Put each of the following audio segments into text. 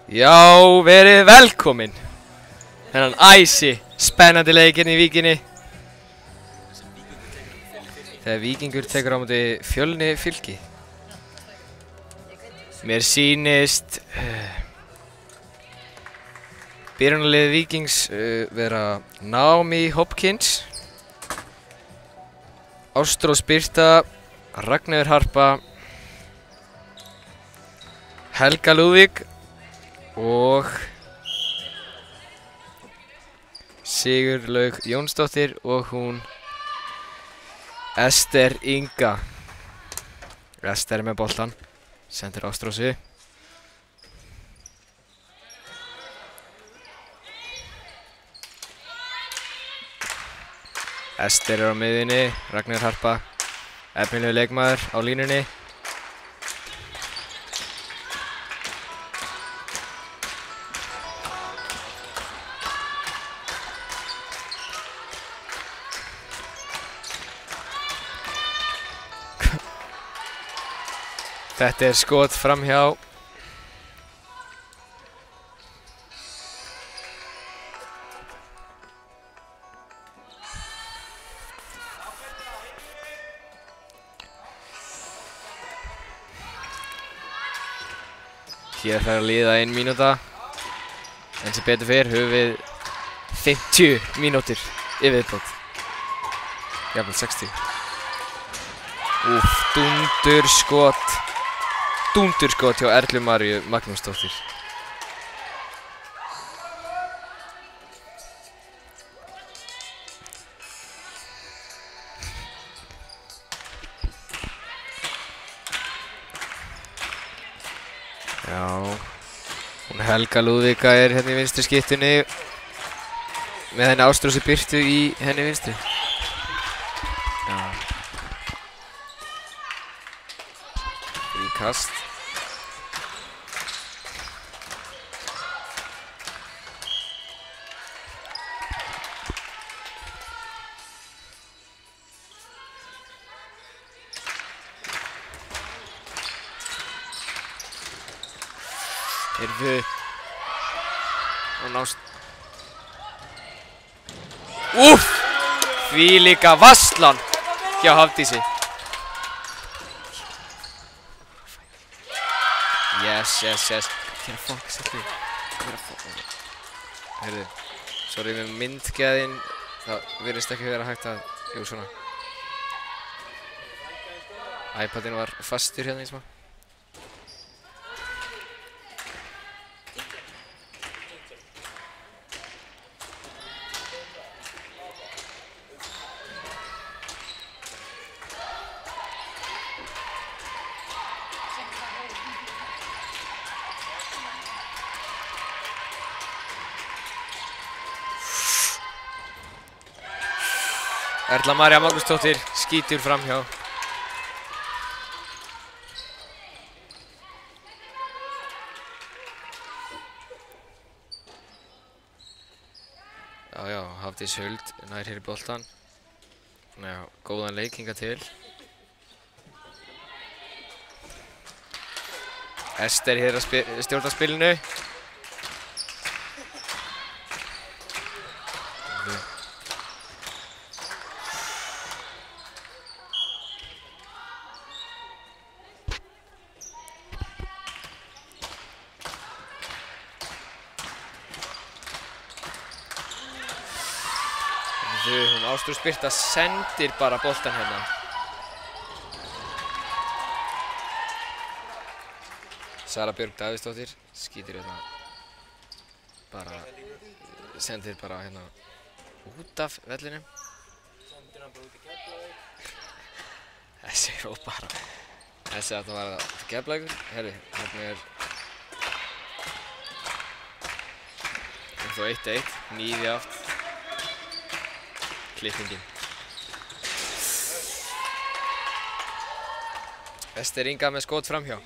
Já, verið velkomin. Þennan æsi spennandi leikinn í Víkinni. Þegar Víkingur tekur á móti Fjölni Fylki. Mér sýnist byrjunarliðið Víkings vera Naomi Hopkins, Ástrós Birta, Ragnheiður Harpa, Helga Lúðvík og Sigurlaug Jónsdóttir og hún Ester Inga. Ester með boltan, sendir Ástrósi. Ester á miðjunni, Ragnheiður Harpa, efnilegur leikmaður á línunni. Þetta skot framhjá. Hér fer að líða 1 mínúta. En sem betur fer höfum við 50 mínútur í viðbót. Jafnvel 60. Dundurskot. Dundurskot hjá Erlu Maríu Magnúsdóttir. Já, hún Helga Lúðvíka hérna í vinstri skiptunni með henni Ástrósi Birtu í henni vinstri. Já. Fríkast. Heyrðu. Og nást. Því líka vasslan hjá Hafdísi. Yes. Hér fokk settu. Heyrðu. Sorry með myndgæðin. Það virðist ekki vera hægt að. Jú, svona. iPadin var fastur hérna í smá. Erla María Magnúsdóttir skýtur framhjá. Já, Hafdís Huld nær hér í boltan. Já, góðan leik hingað til. Ester hér að stjórna spilinu. Hún Ástrós Birta sendir bara boltan hérna. Sara Björg Davíðsdóttir skýtur hérna. Bara sendir bara hérna út af vellinum. Sendir hann bara út í Keflavík. Þessi er bara. Þessi að það var að Keflavíkur. Herri, hérna er. Þá 1-1, nýði aft. Klippingin. Ester Inga með skot framhjá.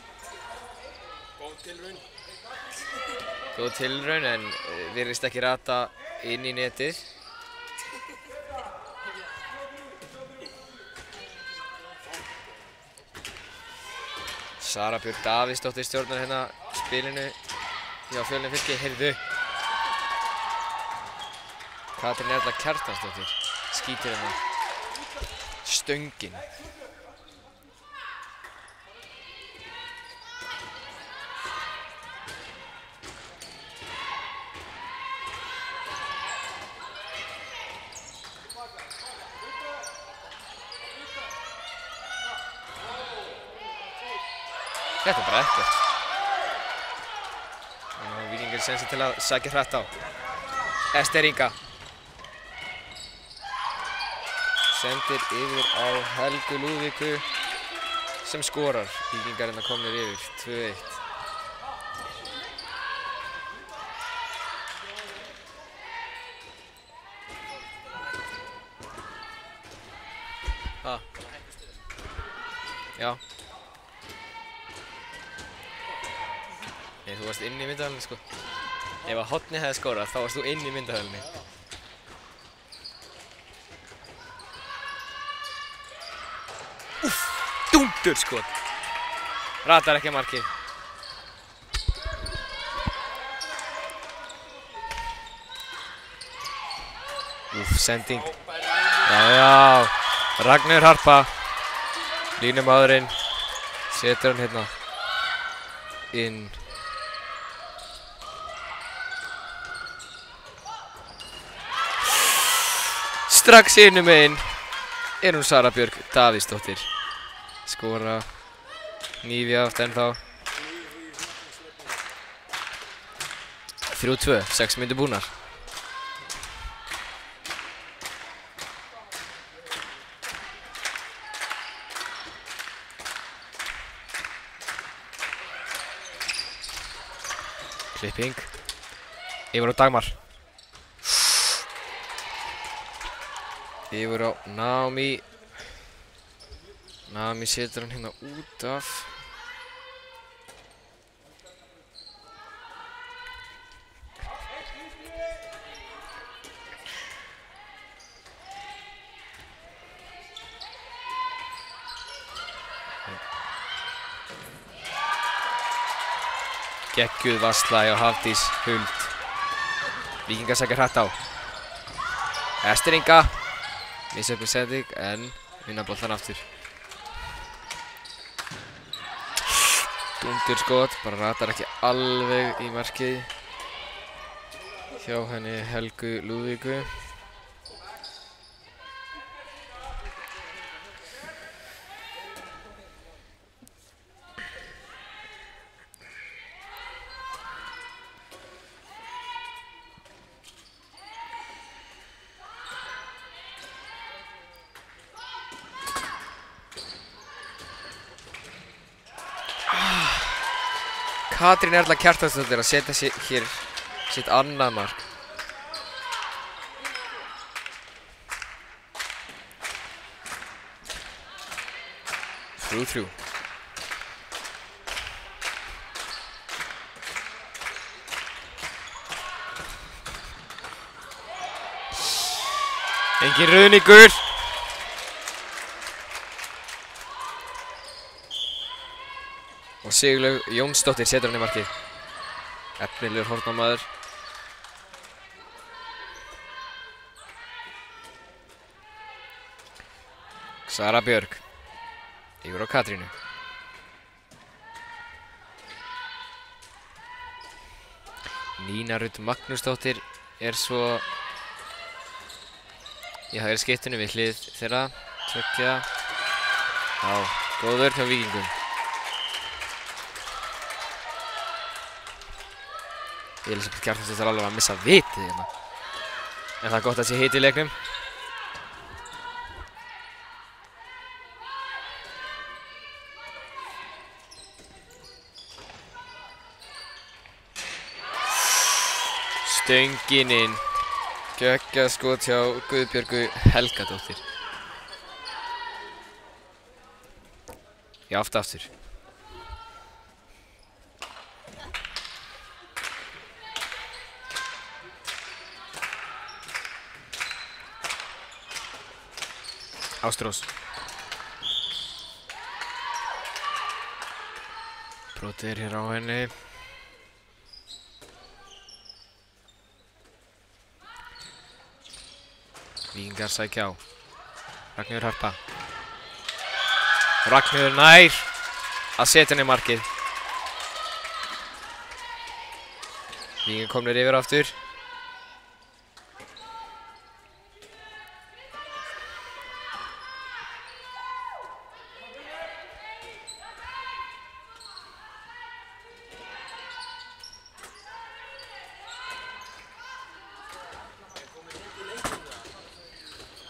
Góð tilraun en virðist ekki rata inn í netið. Sara Björg Davíðsdóttir stjórnar hérna spilinu. Já, Fjölnir Fylki, heyrðu. Katrín Erla Kjartansdóttir skýtur hérna stöngin. Þetta bara ekkert. Víkingur sensi til að sækja hratt á. Ester Inga. Sendir yfir á Helgu Lúðvíku sem skorar. Víkingar hérna komnir yfir 2-1. Já. Nei, þú varst inn í myndavélunni sko. Ef að Horni hefði skorað þá varst þú inn í myndavélunni. Úff, dúndurskot. Ratar ekki að markið. Úff, sending. Já. Ragnar Harpa. Línumaðurinn. Setur hann hérna inn. Strax innum einn er hún Sara Björk Davíðsdóttir. Skora nýfjaft ennþá. 3-2, 6 mínútur búnar. Klipping. Yfir á Dagmar. Yfir á Naomi. Naomi setur hann hérna út af. Geggjuð varsla hjá Hafdís Huld. Víkingar sækja hratt á. Ester Inga. Misjöfn sending en vinna boltan aftur. Dúndurskot, bara ratar ekki alveg í markið hjá henni Helgu Lúðvíku. Katrín Erla Kjartansdóttir að setja hér sitt annað mark. Þrjú. Engin ruðningur. Og Sigurlaug Jónsdóttir setur hann í markið. Efnilegur hornamaður. Sara Björk. Yfir á Katrínu. Nína Rut Magnúsdóttir er svo í hægri skiptinu við hlið þeirra. Tveggja. Já, góður hjá Víkingum. Elisabeth Kjartansdóttir alveg að missa vitið hérna. En það er gott að sé hiti í leiknum. Stöngin inn. Geggjað skot hjá Guðbjörgu Helgadóttir. Jáft aftur. Ástrós. Brotið er hér á henni. Víkingar sækja á. Ragnheiður Harpa. Ragnheiður nær að setja henni markið. Víkingar komnir yfir aftur.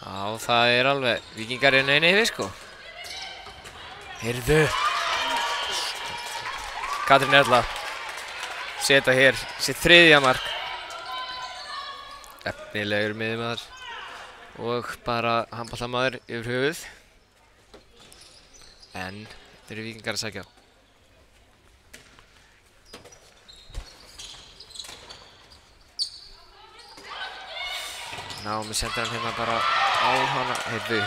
Já, það alveg Víkingar einu yfir, sko. Heyrðu. Katrín Erla. Seta hér sitt 3. mark. Efnilegur miðjumaður. Og bara handboltamaður yfir höfuð. En þetta eru Víkingar að sækja á. Námi sendir hann hérna bara á hana, heyrðu.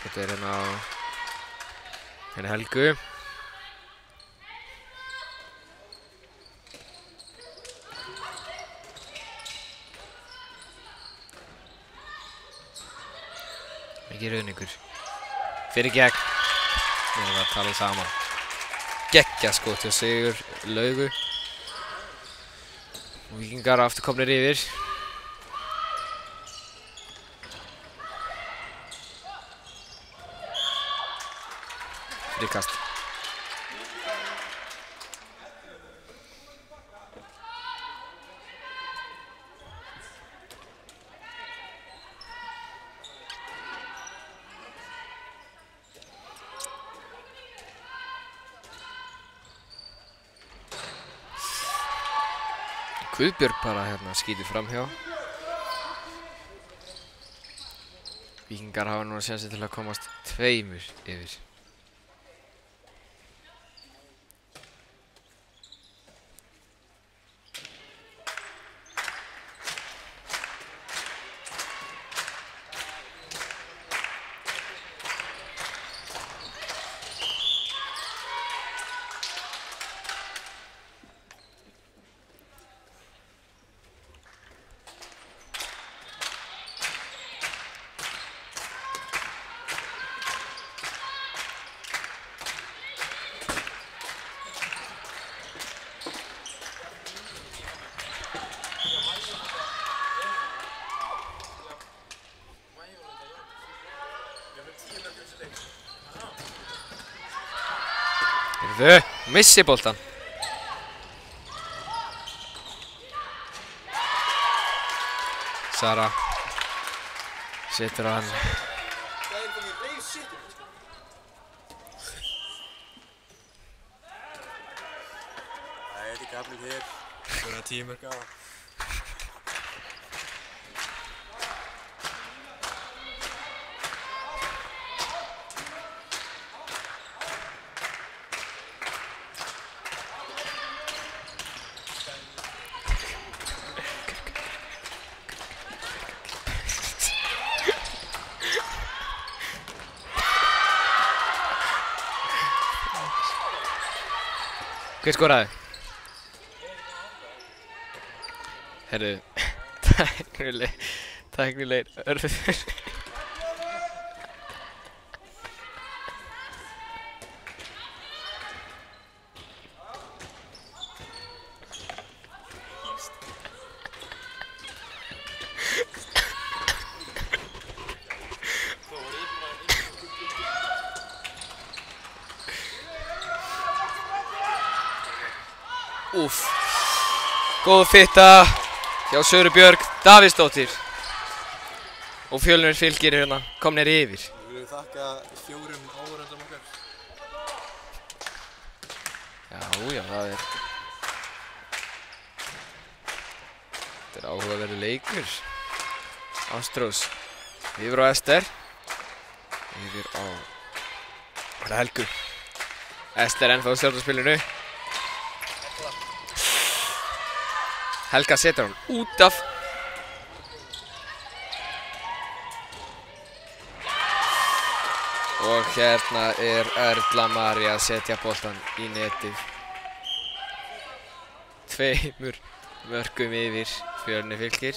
Þetta hérna á henni Helgu. Mikið rauningur. Fyrir gegn. Við erum að tala saman. Geggja skot hjá Sigur Laugu. Og Víkingar aftur komnir yfir. Frikast. Guðbjörg bara hérna skýtur framhjá. Víkingar hafa núna sénsið til að komast 2 yfir. Heyrðu, missi boltan. Sara setur hann. Það er ekki gaflið hér. Það er 10 mörg á. Hver skoraði? Herru, tæknilegir örfur. Úff, góð fitta hjá Söru Björg Davíðsdóttir og Fjölnir Fylkir hérna komnir yfir. Við viljum þakka 4 áhorfendum okkar. Já, það er. Þetta er áhugaverður leikur. Ástrós yfir á Ester. Yfir á Helgu. Ester ennþá stjórnarspilinu. Helga setur hann út af. Og Hérna er Erla María að setja boltan í netið. 2 mörkum yfir Fjölnir Fylkir.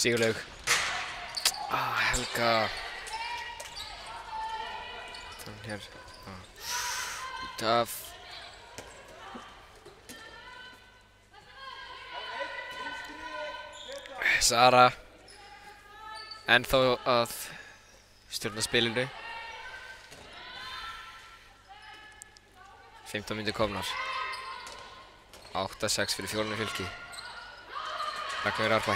Sigurlaug. Helga. Þannig hér. Út af. Sara. Ennþá að stjórna spilinu. 15 mínútur komnar. 8-6 fyrir Fjölnir Fylki. Ragnar Arpa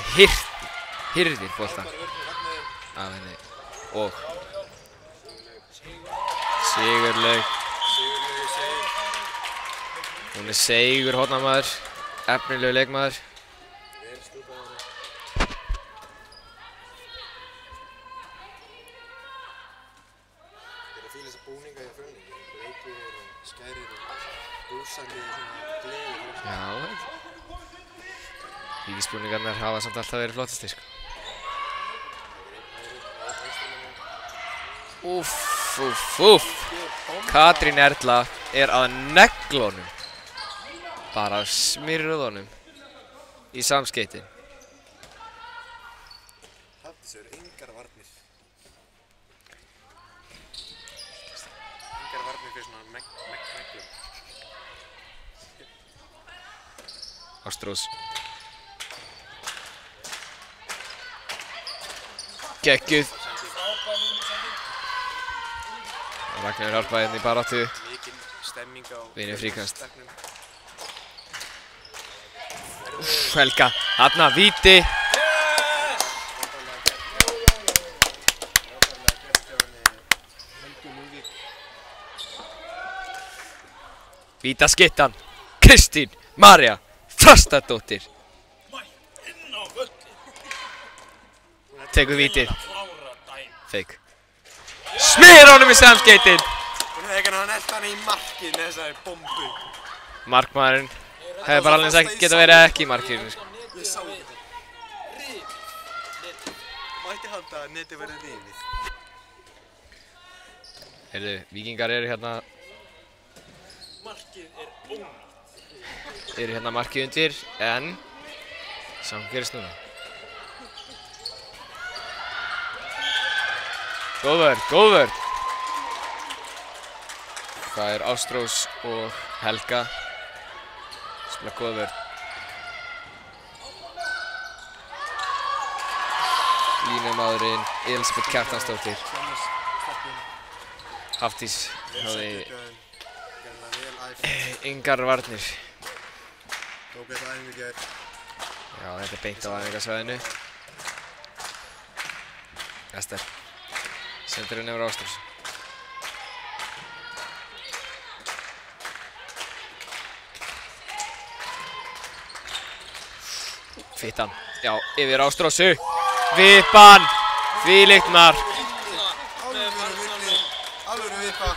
hirðir boltan af henni og Sigurlaug. Hún er seigur hornamaður, efnilegur leikmaður. Ég fíla þessa búninga hjá Fjölni, leikir og skærir og brúsandi svona gleði. Já, vígisbúningarnar hafa samt alltaf verið flottastir, sko. Úff. Katrín Erla er að negla honum. Bara smyrruð honum í samskeytin. Hafdís eru engar varnir. Engar varnir fyrir svona meglum. Ástrós. Geggjuð. Ragnar Arpa hérna í baráttu. Mikil stemming á Vinur fríkast. Helga. Þarna víti. Vítaskyttan. Kristín María Þrastardóttir. Tekur vítið. Feik. Smyr honum í samskeytin. Hún hefði ekki náttúrulega nelt hann í markið með þessari bombu. Markmaðurinn hefði bara alveg sagt geta verið ekki í markinu. Ég sá þetta. Mætti halda að netið verið rifið. Heyrðu, Víkingar eru hérna. Markið er ónýtt. Eru hérna markið undir, en samt gerist núna. Góð vörn. Það er Ástrós og Helga. Spila góð vörn. Línumaðurinn Elísabet Kjartansdóttir. Hafdís hafði engar varnir. Tók þetta æfingu í gær. Já, þetta er beint á æfingasvæðinu. Ester. Sendur henni yfir Ástrós. Fittan. Já, yfir Ástrósu. Vippan. Þvílíkt mark. Alvöru vippa.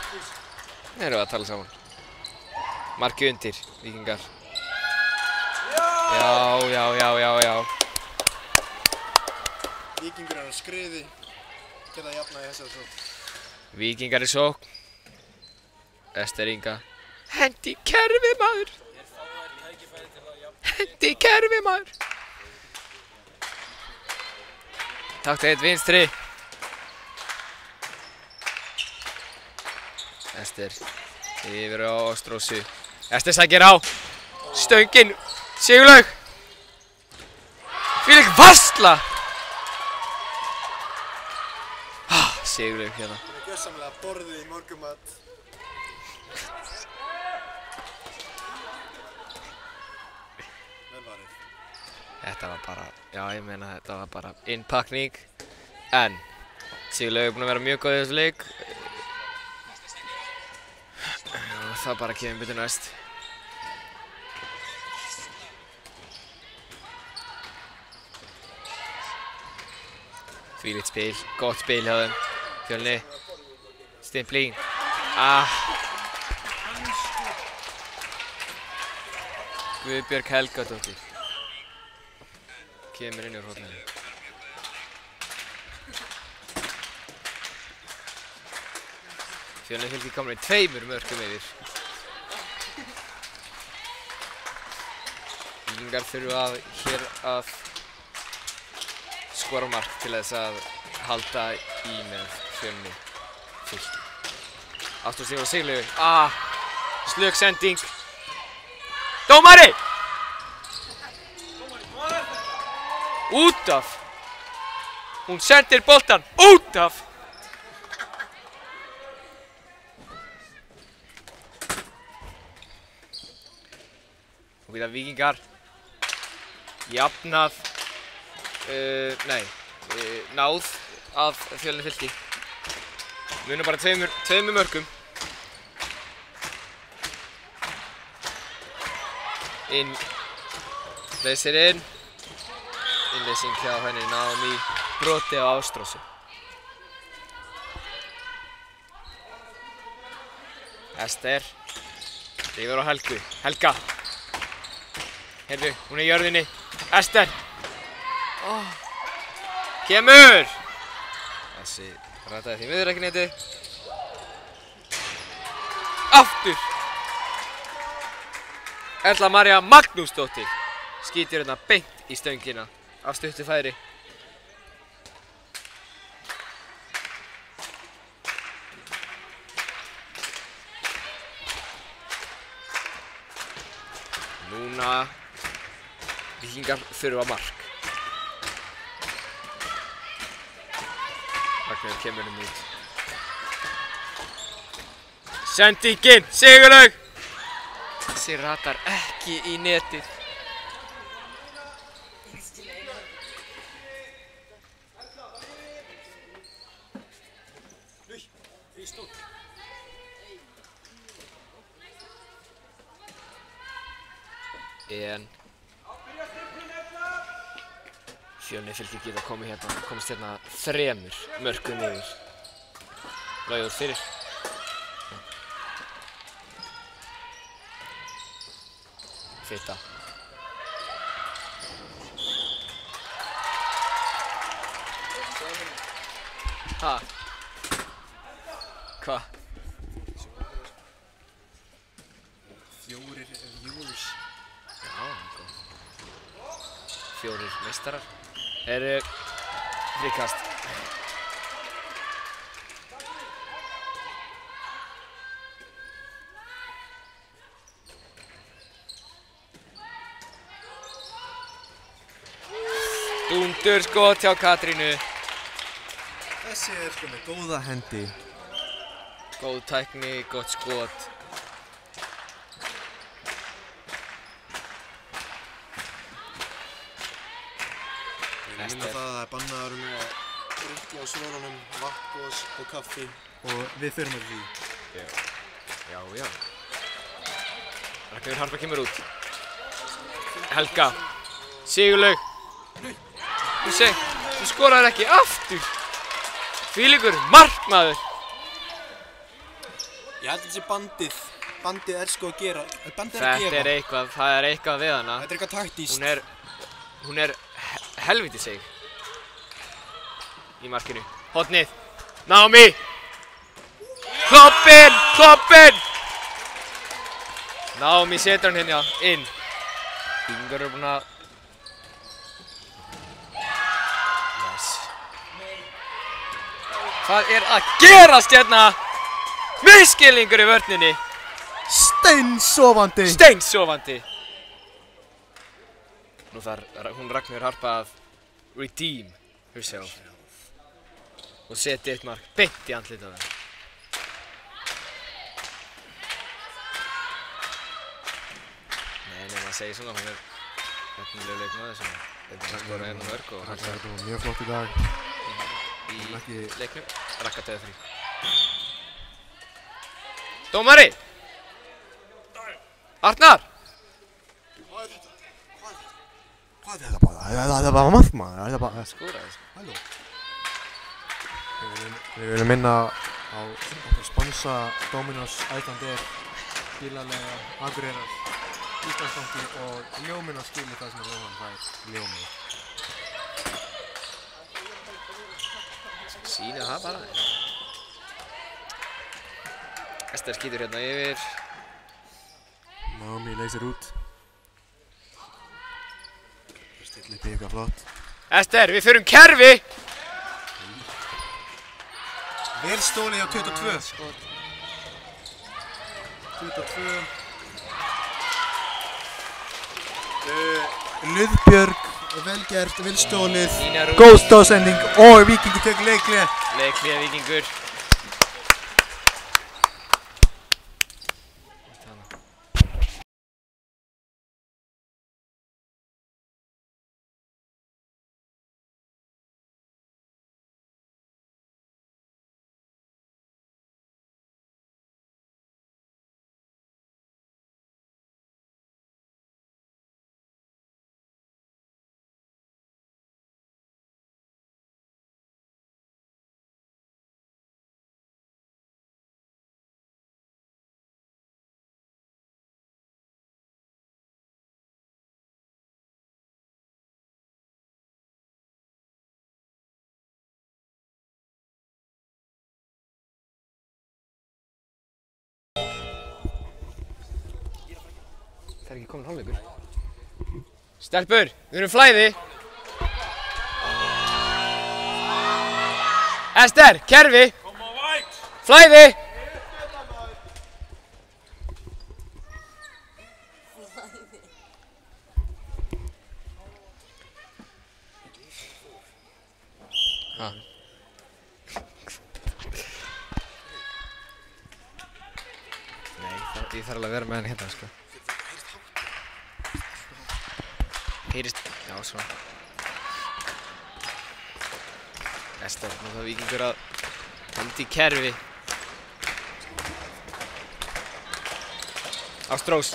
Þeir eru að tala saman. Markið undir, Víkingar. Já. Víkingur er á skriði. Geta jafna í þessari sókn. Víkingar í sókn. Ester Inga. Hendi í kerfið, maður. Hendi í kerfið, maður. Takk eitt vinstri. Ester yfir á Ástrósu. Ester sækir á. Stöngin. Sigurlaug. Þvílík varsla. Sigurlaug hérna. Hún er gjörsamlega borðið í morgumat. Vel varið. Þetta var bara, já ég meina þetta var bara innpakning. En Sigurlaug er búinn að vera mjög góð í þessu leik. Það bara kemur betur næst. Þvílíkt spil, gott spil hjá þeim. Fjölni. Stimpling. Guðbjörg Helgadóttir. Kemur inn í horninu. Fjölni Fylki komur í 2 mörkum yfir. Víkingar þurfa hér að skora mark til þess að halda í með Fjölni Fylki. Aftur Sigurður Sigurlaugur. Slök sending. Dómari! Út af! Hún sendir boltan út af! Og við að Víkingar jafnað, náð af Fjölni Fylki. Munum bara 2 mörkum. Leysir inn. Innleysing hjá henni Naomi. Broti á Ástrósu. Ester. Yfir á Helgu. Helga. Heyrðu, hún er í jörðinni. Ester. Kemur! Þessi rataði því miður ekki netið. Aftur! Erla María Magnúsdóttir skýtur hérna beint í stöngina af stuttu færi. Núna Víkingar þurfa mark. Ragnar kemur út. Sendingin, Sigurlaug! Þessi ratar ekki í netið. En Fjölni Fylki geta komist hérna 3 mörkum yfir. Laugur fyrir. Fitta. Ha? Hva? 4 viewers. Já, góð. 4 meistarar. Fríkast. Dúndurskot hjá Katrínu. Þessi sko með góða hendi. Góð tækni, gott skot. Ég minna það bannaður með að drykja á svörunum, vatngos og kaffi. Og við förum með því. Já. Ragnar Harpa kemur út. Helga. Sigurlaug. Þú skorar ekki aftur. Þvílíkur markmaður. Ég held þessi bandið sko að gera. Bandið Það er eitthvað við hana. Þetta er eitthvað taktískt. Hún er helviti seg í markinu. Hornið. Naomi. Kloppinn. Naomi setur hann hérna inn. Víkingar eru búin að Hvað er að gerast hérna? Misskilningur í vörninni. Steinsofandi. Nú þarf hún Ragnar Harpa að redeem herself og setja eitt mark beint í andlitið á þeim. Nei, maður segir svona, hún er efnilegur leikmaður sem skora hérna mörg og Þetta er mjög flott í dag. í leiknum. Rakka döða frí. Dómari! Arnar! Hvað er þetta bara? Það er bara markmaður. Skoraði. Halló. Við viljum minna á okkur sponsa Dominos, Icelandair, Bílalega, Akureyrar, Íslandsbanki og ljóminn á skili það sem Jóhann fær ljóminn. Sýna það bara. Ester skýtur hérna yfir. Naomi leysir út. Stilla upp í eitthvað flott. Ester, við förum kerfi! Vel stólið á 22. 22. Luðbjörg, vel gert, vel stólið. Góð stóðsending og Víkingur tekur leikhlé. Leikhlé Víkingur. Það ekki komin hálfleikur. Stelpur, við erum flæði. Ester, kerfi. Flæði. Ha. Nei, ég þarf alveg að vera með henni hérna, sko. Heyrist, já svona. Ester, nú það Víkingur að henda í kerfi. Ástrós.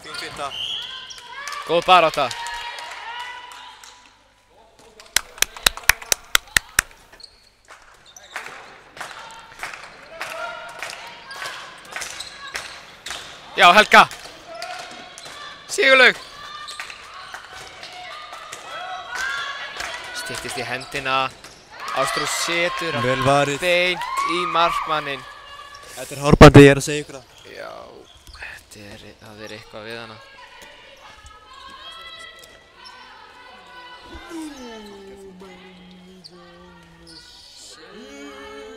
Fín finta. Góð barátta. Já, Helga. Sigurlaug. Styttist í hendina. Ástrós setur Vel varið. beint í markmanninn. Þetta er hárbandið, ég er að segja ykkur það. Já, það er eitthvað við hana.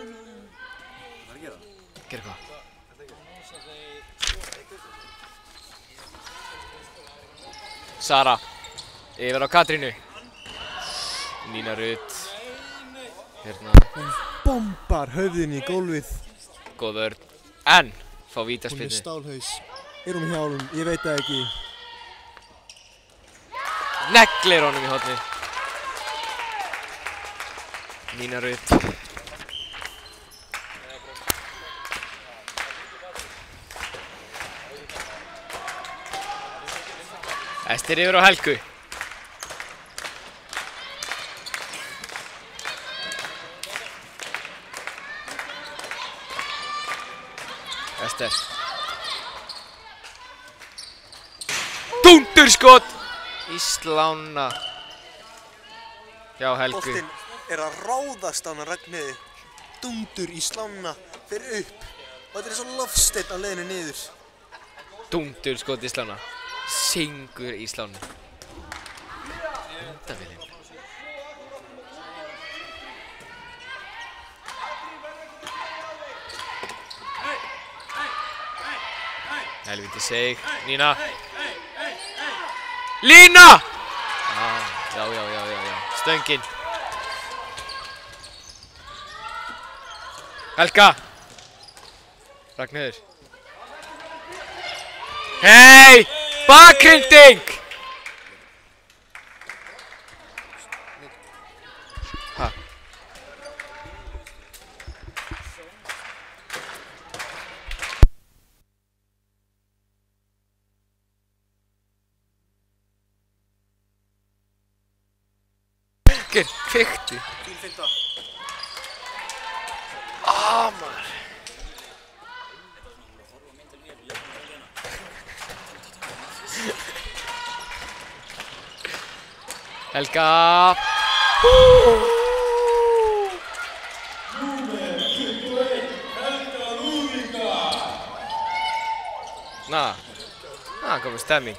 Hvað er að gera? Gera hvað? Sara, yfir á Katrínu. Nína Rut. Hérna. Hún bombar höfðinni í gólfið. Góð vörn. En, fá Hún er vítaspyrnu. stálhaus. Er hún hjá honum? Ég veit það ekki. Neglir honum í hornið. Nína Rut. Ester yfir á Helgu. Ester. Dúndurskot! Í slána. Já, Helgu. Boltinn er að ráðast á hana Ragnheiði. Dundur í slána, fer upp. Og þetta er svo loftsteinn á leiðinu niður. Dúndurskot í slána. Syngur í slánu. Hundavillin. Helviti seg. Nína. Lína! Já. Stöngin. Helga. Ragnheiður. Hei! Bakgrinding! Ha? Kveikti. Fín finta. maður. Helga. Komið stemming.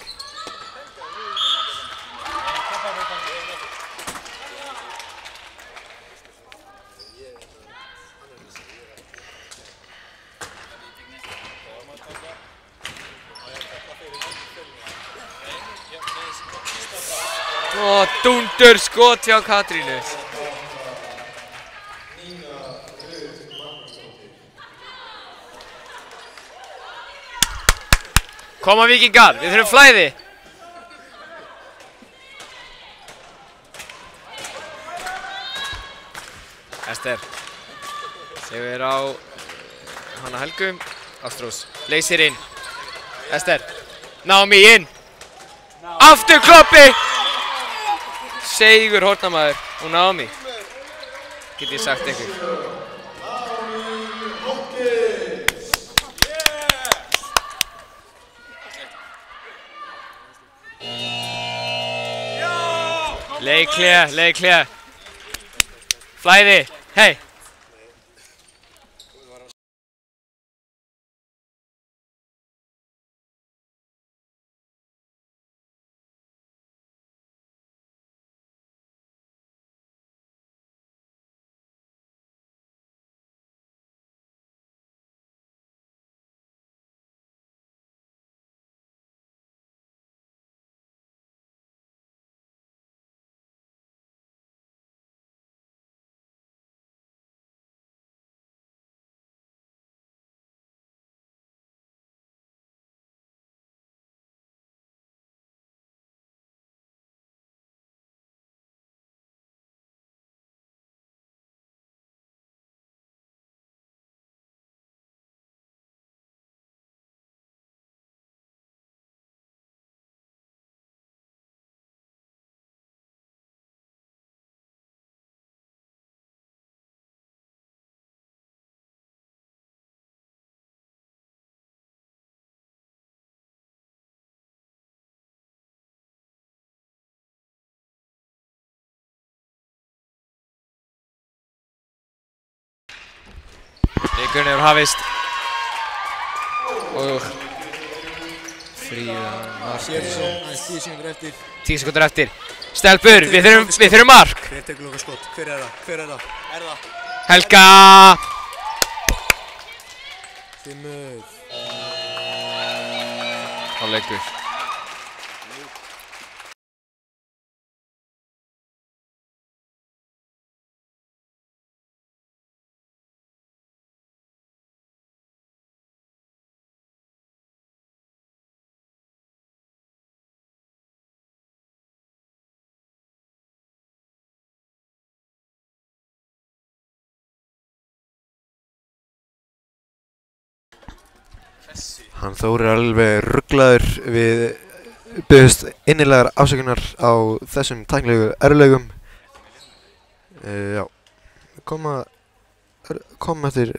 Og dúndur skot hjá Katrínu. Koma Víkingar, við þurfum flæði. Ester. Yfir á hana Helgu. Ástrós. Leysir inn. Ester. Naomi inn. Aftur kloppi. Seigur hornamaður og Naomi. Get ég sagt ykkur. Leiklega. Flæði, hei. Leikurinn hefur hafist og Fríða Aðeins 10 sekúndur eftir. 10 sekúndur eftir. Stelpur, við þurfum mark. Hver tekur loka skot? Hver er það? Er það? Helga. Fimmur. Hálfleikur. Hann Þór er alveg rugglaður. Við biðjumst innilegar afsökunar á þessum tæknilegu erfiðleikum. Já, kom eftir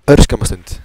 örskamma stund.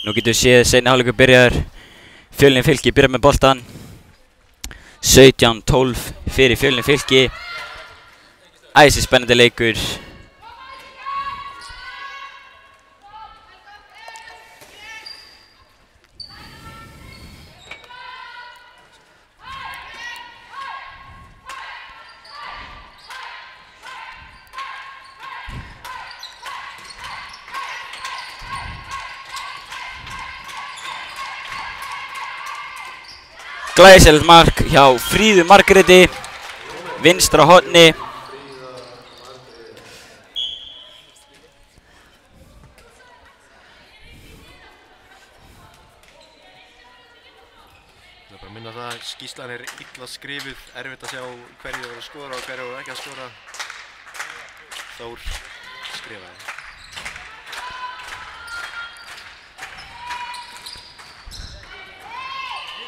Nú getum við séð seinni hálfleikur byrjaður. Fjölnir Fylki byrjar með boltan. 17-12 fyrir Fjölnir Fylki. Æsi spennandi leikur. Glæsilegt mark hjá Fríðu Margréti, vinstra horni. Það er bara að minna það að skýrslan er illa skrifuð, erfitt að sjá hverju voru að skora og hverju voru ekki að skora. Þór skrifaði.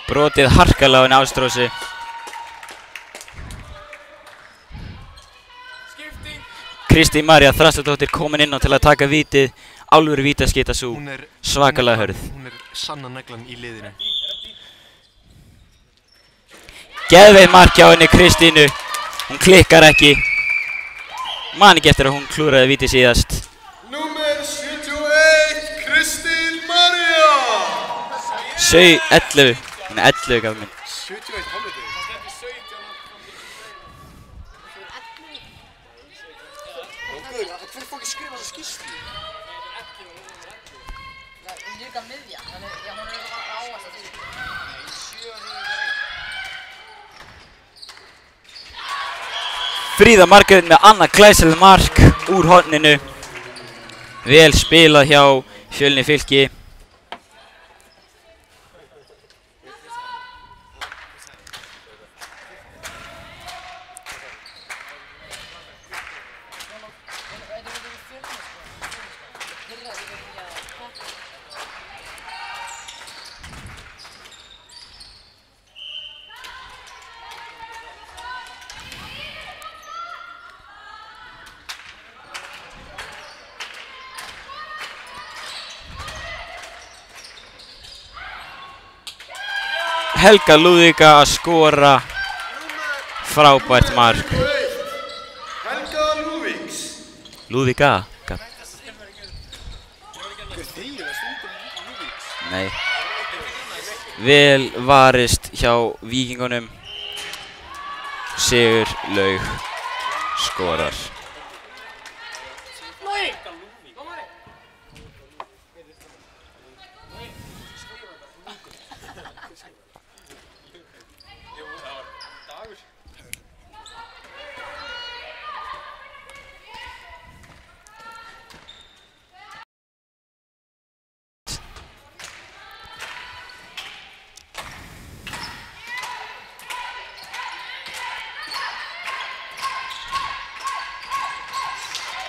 Brotið harkalega á henni Ástrósi. Kristín María Þrastardóttir komin inn á til að taka vítið. Alvöru vítaskytta sú, svakalega hörð. Hún er sanna neglan í liðinu. Geðveikt mark hjá henni Kristínu. Hún klikkar ekki. Man ekki eftir að hún klúraði vítið síðast. Númer 71, Kristín María! 11. Hún er 11 gaf minn. 71 hálfleikur. Hver fór ekki skrifa þessa skýrslu? Hún er líka miðja, þannig að hún er eitthvað áast að þessu. Fríða Margrét með annað glæsilegt mark úr horninu. Vel spilað hjá Fjölnir Fylki. Helga Lúðvíka að skora frábært mark. Helga Lúðvíks. Lúðvíka? Hver þýðir það stundum Lúðvíks? Nei. Vel varist hjá Víkingunum. Sigurlaug skorar.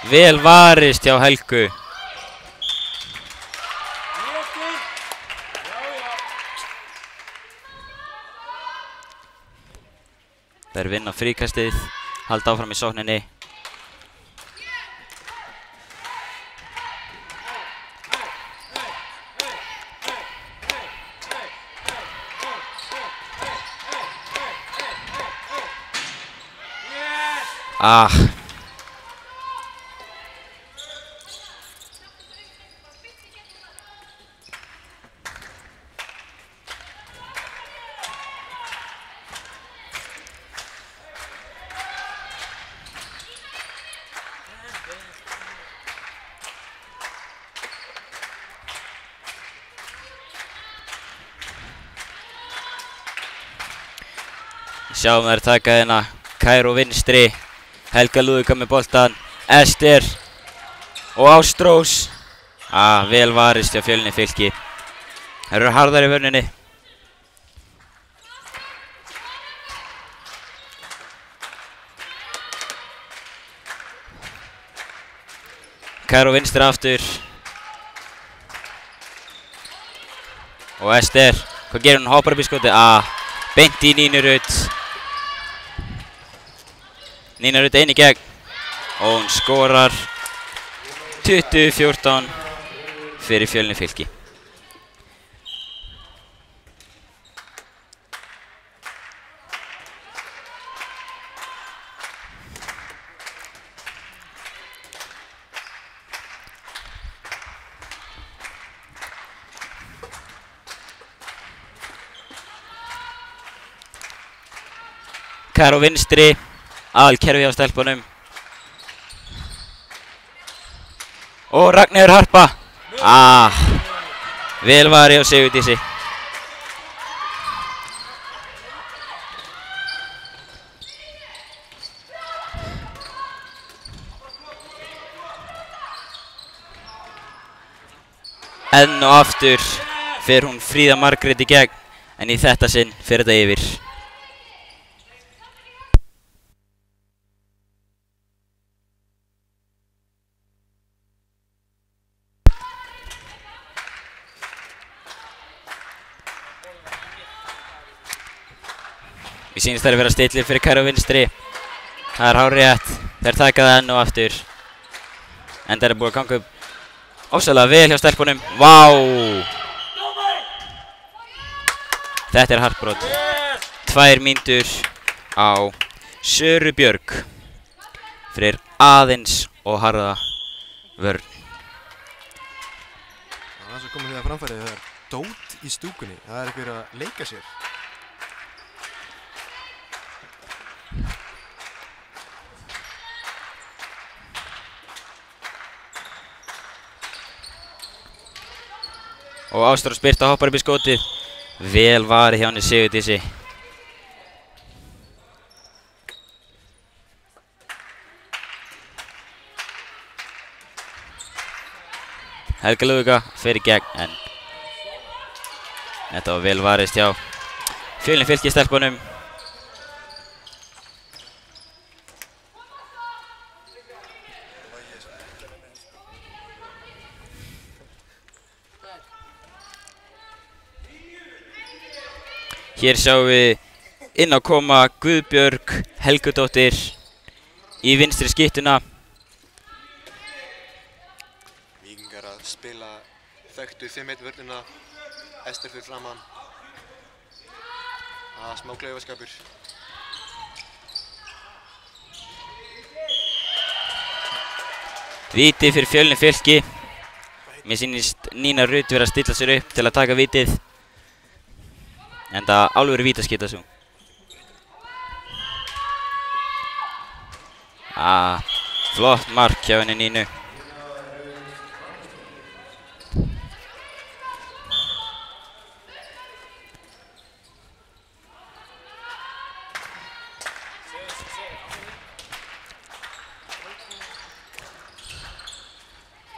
Vel varist hjá Helgu. Það er vinna fríkastið, halda áfram í sókninni. Sjáum þær taka hérna Kæró vinstri, Helga Lúðvíka með boltan, Ester og Ástrós. Vel varist hjá Fjölnir Fylki. Þær eru harðar í vörninni. Kæró vinstri aftur. Og Ester, hvað gerir hún? Hoppar upp í skoti? Beint í Nínu Rut. Nína Rut einn í gegn og hún skorar 20-14 fyrir Fjölnir Fylki. Kær á vinstri, aðalkerfi á stelpunum. Og Ragnheiður Harpa. Vel varið á Sigurdísi. Enn og aftur fer hún Fríða Margrét í gegn, en í þetta sinn fer þetta yfir. Mér sýnist þær að vera stillir fyrir Kær á vinstri. Það er hárrétt. Þær taka það enn og aftur. En það er búið að ganga upp ofsalega vel hjá stelpunum. Vá! Þetta er hartbrot. 2 mínútur á Söru Björg fyrir aðeins og harða vörn. Það er svo komið því að framfærið það er dót í stúkunni. Það er einhver að leika sér. Og Ástrós Birta hoppar upp í skotið. Vel varið hjá henni Sigurdísi. Helga Lúðvíka fer í gegn, en þetta var vel varist hjá Fjölnir Fylki stelpunum. Hér sjáum við inn á koma Guðbjörg Helgudóttir í vinstri skyttuna. Víkingar að spila þekktu 5-1 vörnina, Ester fyrir framann. Smá klaufaskapur. Víti fyrir Fjölnir Fylki. Mér sýnist Nína Rut vera að stilla sér upp til að taka vítið. Enda alvöru vítaskytta svo. Flott mark hjá henni Nínu.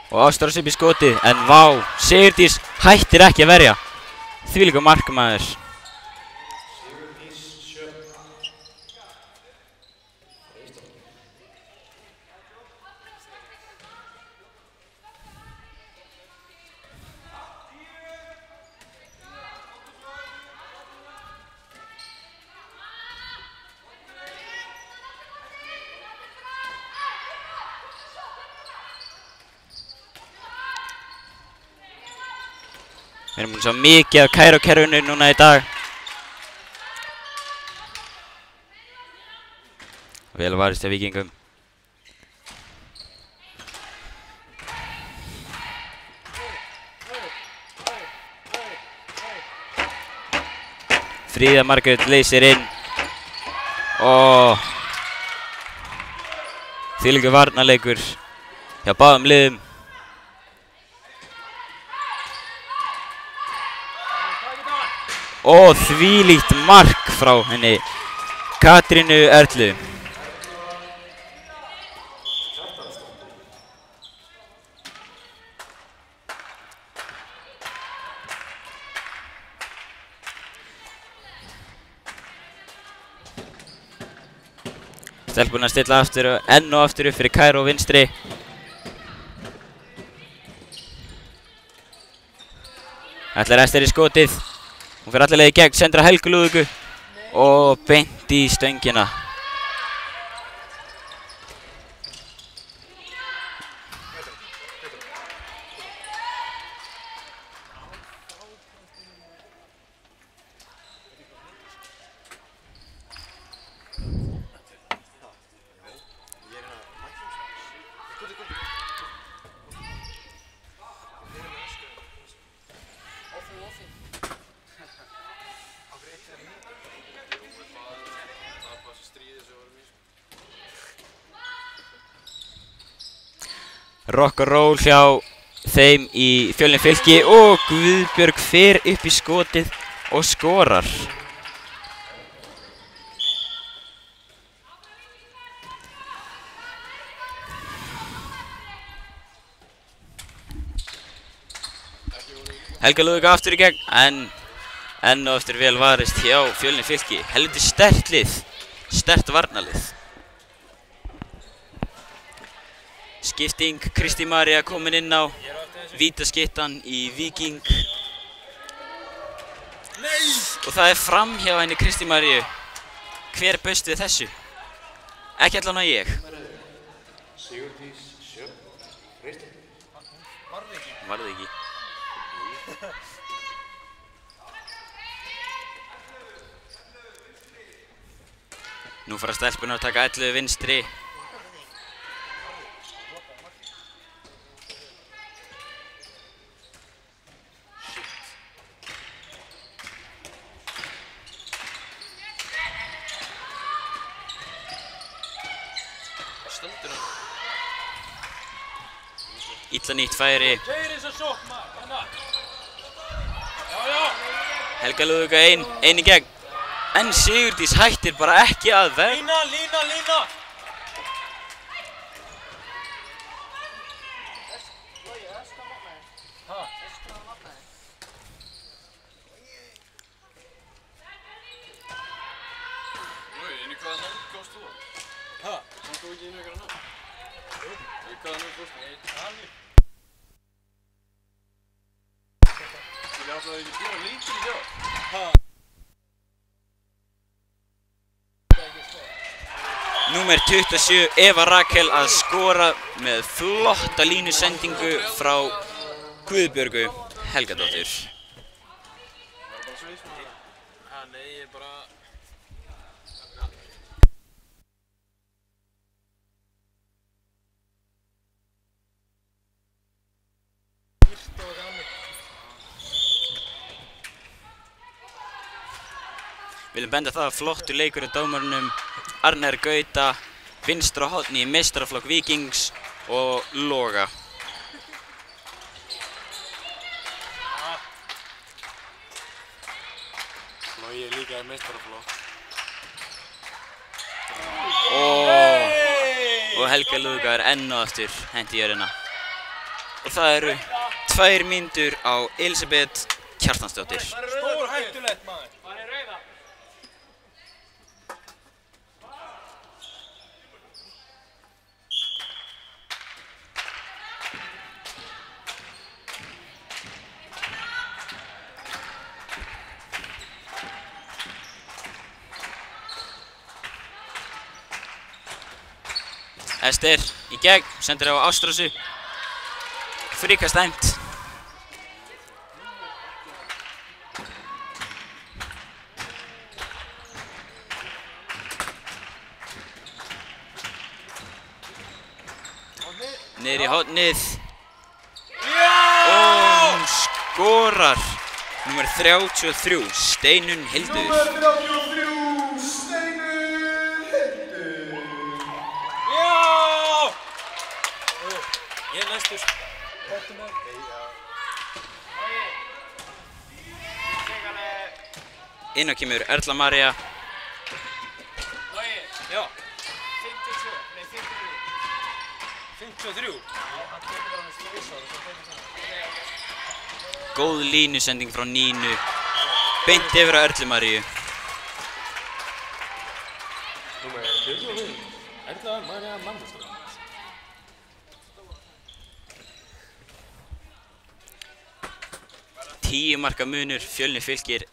Og Ástrós upp í skotið, en vá, Sigurdís hættir ekki að verja. Þvílíkur markmaður. Við erum búin svo mikið af Kær á kerfinu núna í dag. Vel varist af Víkingum. Fríða Margrét leysir inn. Þvílíkur varnarleikur hjá báðum liðum. Og þvílíkt mark frá henni Katrínu Erlu. Stelpuna að stilla aftur og enn og aftur upp fyrir Kær á vinstri. Ætlar Ester í skotið. Hún fer alla leið í gegn, sendir að Helgu Lúðvíku og beint í stöngina. rock and roll hjá þeim í Fjölnir Fylki og Guðbjörg fer upp í skotið og skorar. Helga Lúðvík aftur í gegn, en enn og aftur vel varist hjá Fjölnir Fylki. Helviti sterkt lið, sterkt varnarlið. Skipting, Kristín María komin inn á, vítaskyttan í Víking. Og það fram hjá henni Kristín Maríu. Hver bauðst við þessu? Ekki allan að ég. Sigurdís Sjöfn Freysdóttir. Varði ekki. Nú fara stelpunar að taka 11 vinstri. Illa nýtt færi. Helga Lúðvík ein í gegn. En Sigurdís hættir bara ekki að verða. Lína! Númer 27, Eva Rakel að skora með flotta línusendingu frá Guðbjörgu Helgadóttur. Viljum benda það að flottur leikur af dómarunum Arnar Gauta, vinstra horni í meistaraflokk Víkings og Loga. Logi líka í meistaraflokk. Og Helga Lúðvík enn og aftur hent í jörðina. Og það eru 2 mínútur á Elisabeth Kjartansdóttir. Stór hættulegt maður. Ester í gegn, sendir á Ástrásu. Fríkast dæmt. Niður í hornið. Og hún skorar. Númer 33, Steinunn Hildur. Ég er næstur. Inn á kemur Erla María. Já. 53. Góð línusending frá Nínu. Beint yfir á Erlu Maríu. Númer 25. Erla María Magnúsdóttir. 10 marka munur, Fjölnir Fylkir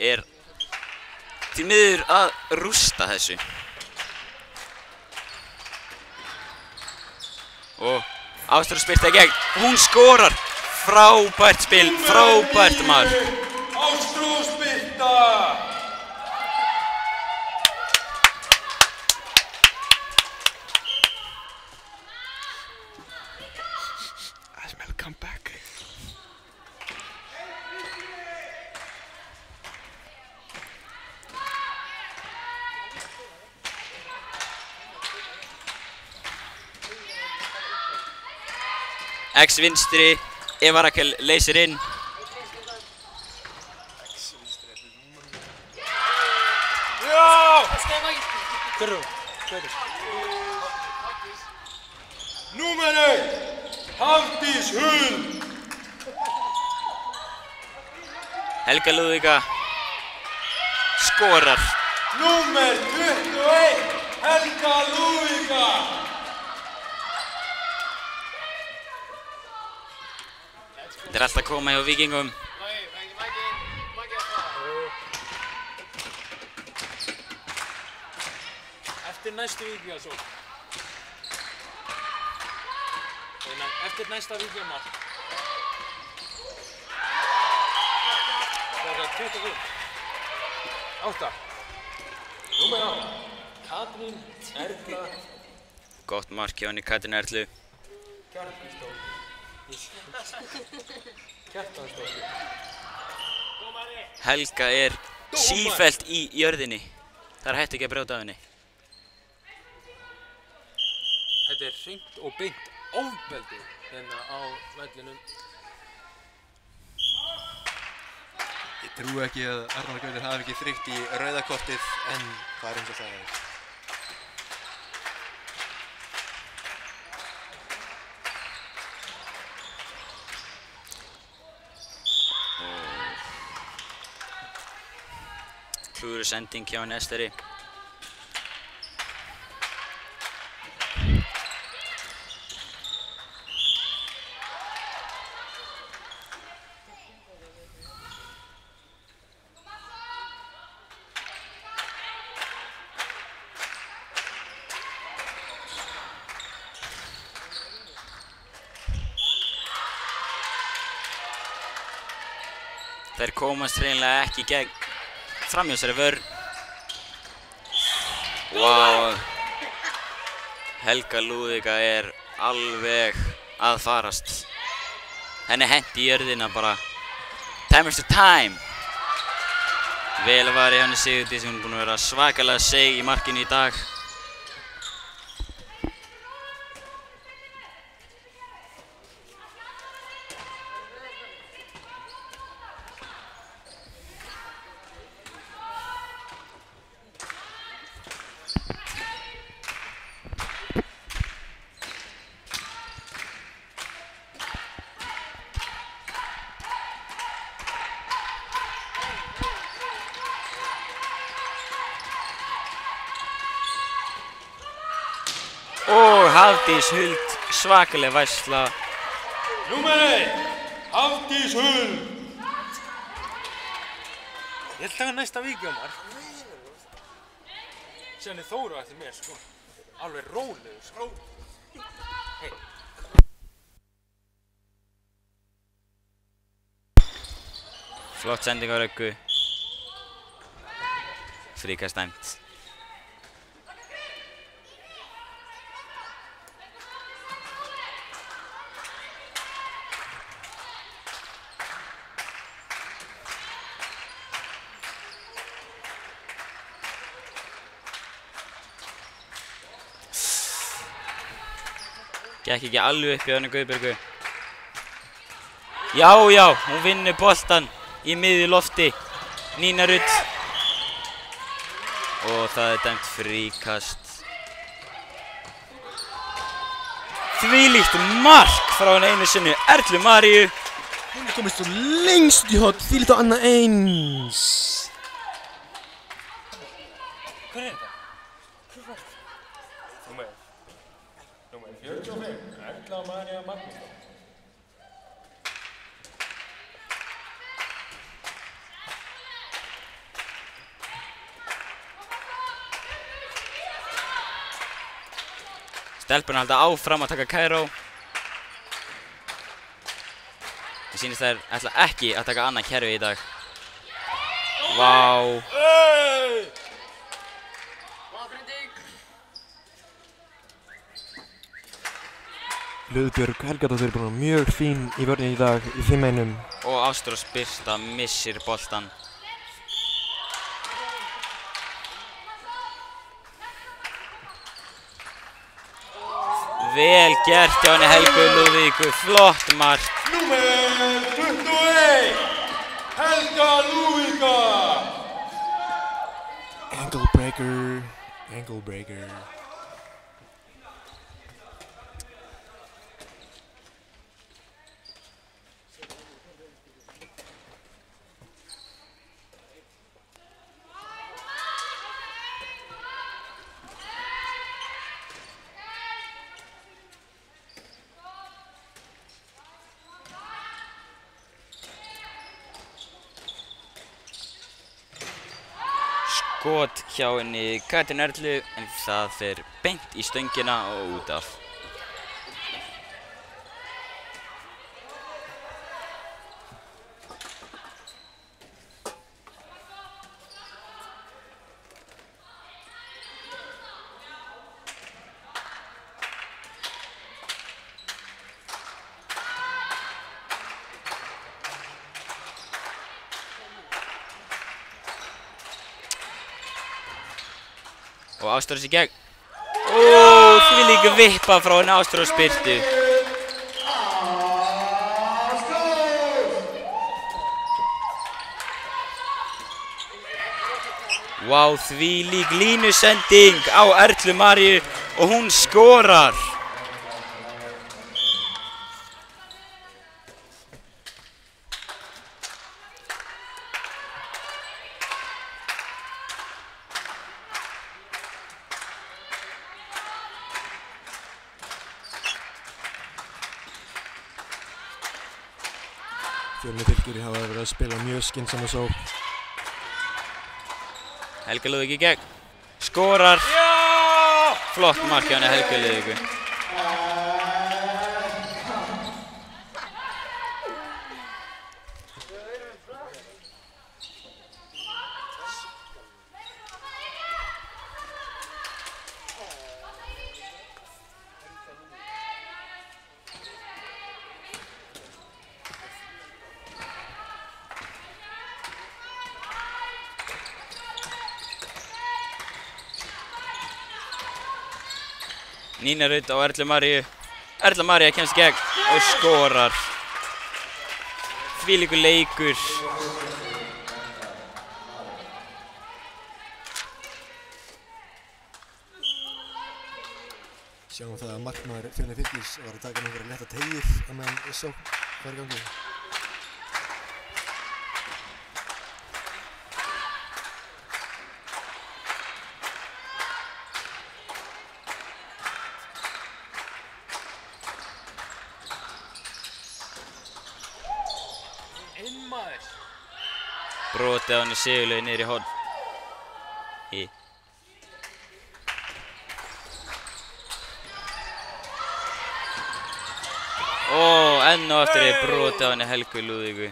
því miður að rústa þessu. Og Ástrós Birta í gegn, hún skorar. Frábært spil, frábært mark. Ástrós Birta! I smell a comeback. X vinstri, Eva Rakel leysir inn. Númer 1, Hafdís Huld. Helga Lúðvíka skorar. Númer 21, Helga Lúðvíka. Þetta alltaf að koma hjá Víkingum. Eftir næstu Víkingasókn. Eftir næsta Víkingamark. Það er 25. 8. Númer 8. Katrín Erla. Gott mark hjá henni Katrín Erlu. Kjartansdóttir. Helga er sífellt í jörðinni. Það er hægt ekki að brjóta af henni. Þetta er hreint og beint ofbeldi hérna á vellinum. Ég trúi ekki að Arnar Gautur hafi ekki þryggt í rauða kortið en það er eins og það er. Klúður sending hjá henni Esteri. Þær komast hreinlega ekki gegn framhjá þessari vörn. Vá. Helga Lúðvíka er alveg að farast. Henni henti í jörðina bara. Time is the time. Vel var í henni Sigurdís, hún er búin að vera svakalega seig í markinu í dag. Og Hafdís Huld, svakaleg værsla. Númer 1, Hafdís Huld. Ég held að taka næsta Víkingamark. Síðan er Þóra eftir mér, sko. Alveg rólegur, sko. Hey. Flott sending á Röggu. Fríkast dæmt. Gekk ekki alveg upp í önnu Guðbjörgu. Já, hún vinnur boltan í miðju lofti. Nína Rutt. Og það er dæmt fríkast. Þvílíkt mark frá henni einu sinni Erlu Maríu. Hún er komist svo lengst í hot, þvílíkt á annað eins. Hver er þetta? Númer 45, Erla María Magnúsdóttir. Stelpurnar halda áfram að taka Kairó. Það sýnist þær ætla ekki að taka annað kerfi í dag. Vá. Lúðbjörg Helgadóttir er búin mjög fín í vörninni í dag í þeim einum. Og Ástrós Birta missir boltan. Vel gert hjá henni Helgu Lúðvíku, flott mark. Númer 21, Helga Lúðvíka. Ankle breaker, ankle breaker. Skot hjá henni Katrínu Erlu en það fer beint í stöngina og út af. Og Ástrós í gegn. Því líka vippa frá henni Ástrós Birtu. Vá, því lík línusending á Erlu Maríu og hún skorar. Fjölnir hafa verið að spila mjög skynsama sókn. Helga Lúðvík í gegn. Skorar. Flott mark hjá henni Helgu Lúðvíku. Nína Rut á Erlu Maríu. Erla María kemst í gegn og skorar. Þvílíkur leikur. Sjáum það að markmaður Fjölnir Fylkis var að taka einhverja létta teygir á meðan sókn var í gangi. Brotið á henni Sigurlaugu niður í horn. Enn og aftur er brotið á henni Helgu Lúðvíku.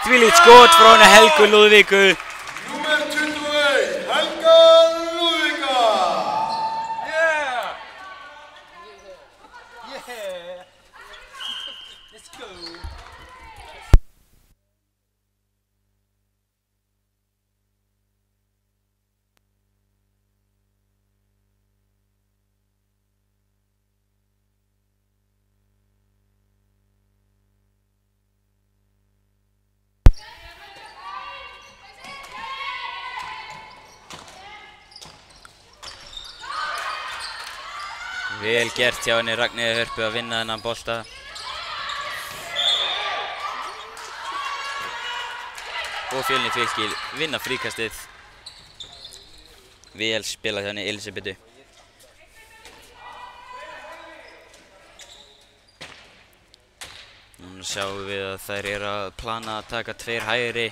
Þvílíkt skot frá henni Helgu Lúðvíku. Númer 21, Helga Lúðvíka. Yeah! Yeah! Let's go! Vel gert hjá henni Ragnheiði Hörpu að vinna þennan bolta. Og Fjölnir Fylkir vinna fríkastið. Vel spilað hjá henni Elísabetu. Núna sjáum við að þær eru að plana að taka 2 hægri.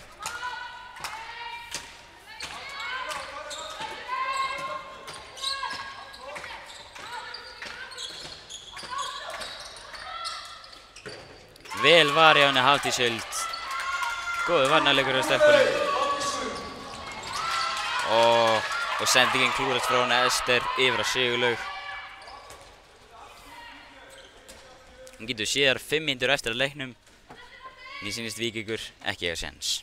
Vel var hjá henni Hafdís Huld. Góður varnarleikur á stelpunum. Og sendingin klúrast frá henni Ester yfir á Sigurlaug. Hún getur síðar 5 mínútur eftir að leiknum. Mér sýnist Víkingur ekki eiga séns.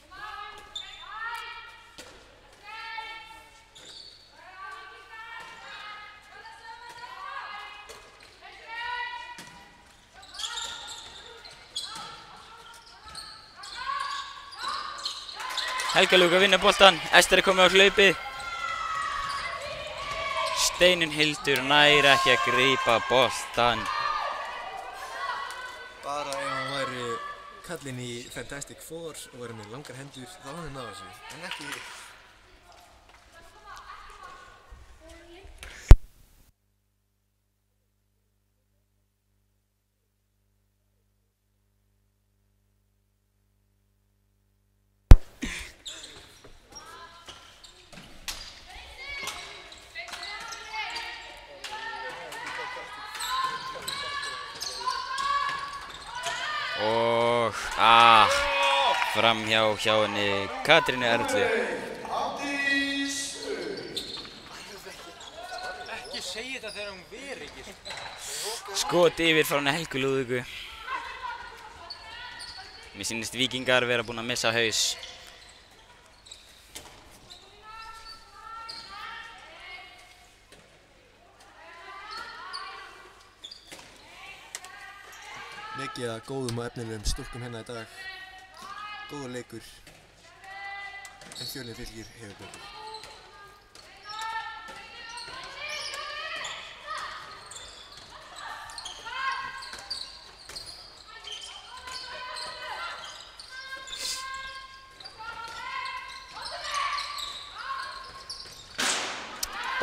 Helga Lúka vinnur boltan, Ester er komið á hlaupið. Steinunn Hildur nær ekki að grípa boltan. Bara ef hann væri kallinn í Fantastic Four og væri með langar hendur, þá hann er náða þessu, en ekki. Og framhjá hjá henni Katrínu Erlu. Ekki segja þetta þegar hún veri ekki. Skot yfir frá henni Helgu Lúðvíku. Mér sýnist Víkingar vera búin að missa haus. Mikið að góðum og efnilegum stúlkum hérna í dag. Góður leikur. En Fjölnir fylgir hefur betur.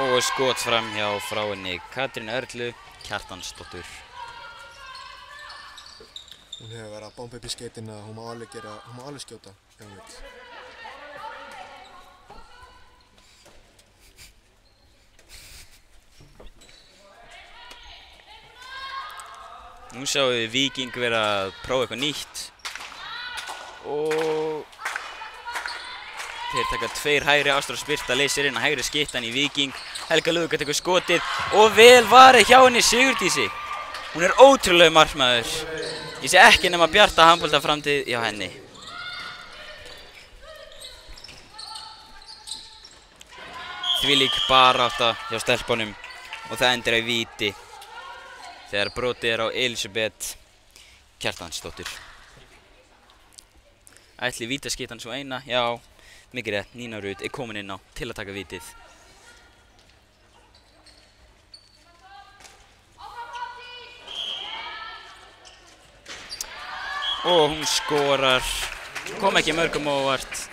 Og skot framhjá frá henni Katrínu Erlu Kjartansdóttur. Hún hefur verið að bomba upp í skeytina, hún má alveg skjóta ef hún vill. Nú sjáum við Víking vera að prófa eitthvað nýtt. Og þeir taka 2 hægri, Ástrós Birta leysir inn að hægri skyttan í Víking. Helga Lúðvík tekur skotið og vel varið hjá henni Sigurdísi. Hún er ótrúlegur markmaður. Ég sé ekki nema bjarta handboltaframtíð hjá henni. Þvílík barátta hjá stelpunum og það endur á víti þegar brotið er á Elísabet Kjartansdóttur. Ætli vítaskyttan svo eina? Já, mikið rétt. Nína Rut er komin inn á til að taka vítið. Og hún skorar. Kom ekki mörgum á óvart.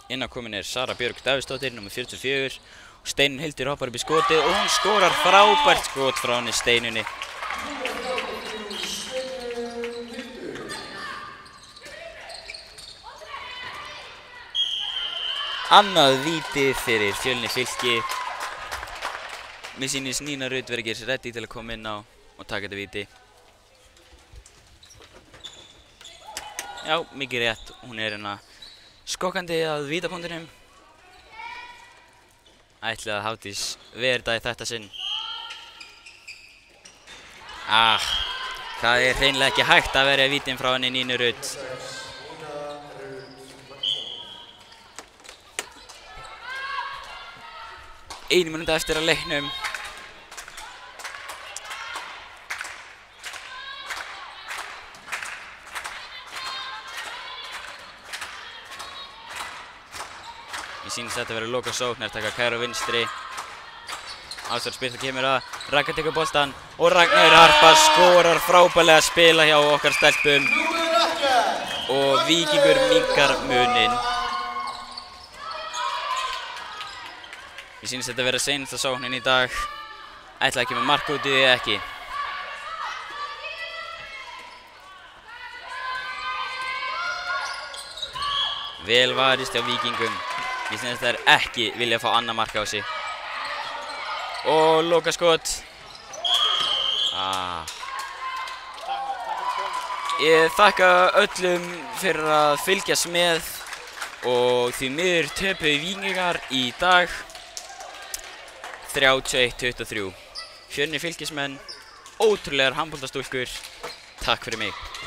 Inn á komin er Sara Björg Davíðsdóttir, nr. 44. Og Steinunn Hildur hoppar upp í skotið og hún skorar frábært skot frá henni Steinunni. Annað vítið fyrir Fjölni fylki. Mér sýnist Nína Rut verið ekki reddi til að koma inn á og taka þetta víti. Já, mikið rétt. Hún er hérna skokkandi að vítapunktinum. Ætli að Hafdís verða í þetta sinn. Það er hreinlega ekki hægt að verja vítin frá henni Nínu Rut. Einu mínúta eftir að leiknum. Mér sýnist þetta að vera loka sókn, taka Kæra á vinstri. Ástrós Birta kemur að, Ragnar tekur boltan og Ragnar Harpa skorar frábærlega að spila hjá okkar stelpum. Og Víkingur minnkar muninn. Mér sýnist þetta að vera seinasta sóknin í dag. Ætla ekki með mark út í því eða ekki. Vel varist hjá Víkingum. Mér finnst þær ekki vilja fá annað mark á sig. Og lokaskot. Ég þakka öllum fyrir að fylgjast með og því miður töpuðu Víkingar í dag 31-23. Fjölnir fylgismenn, ótrúlegar handboltastúlkur. Takk fyrir mig.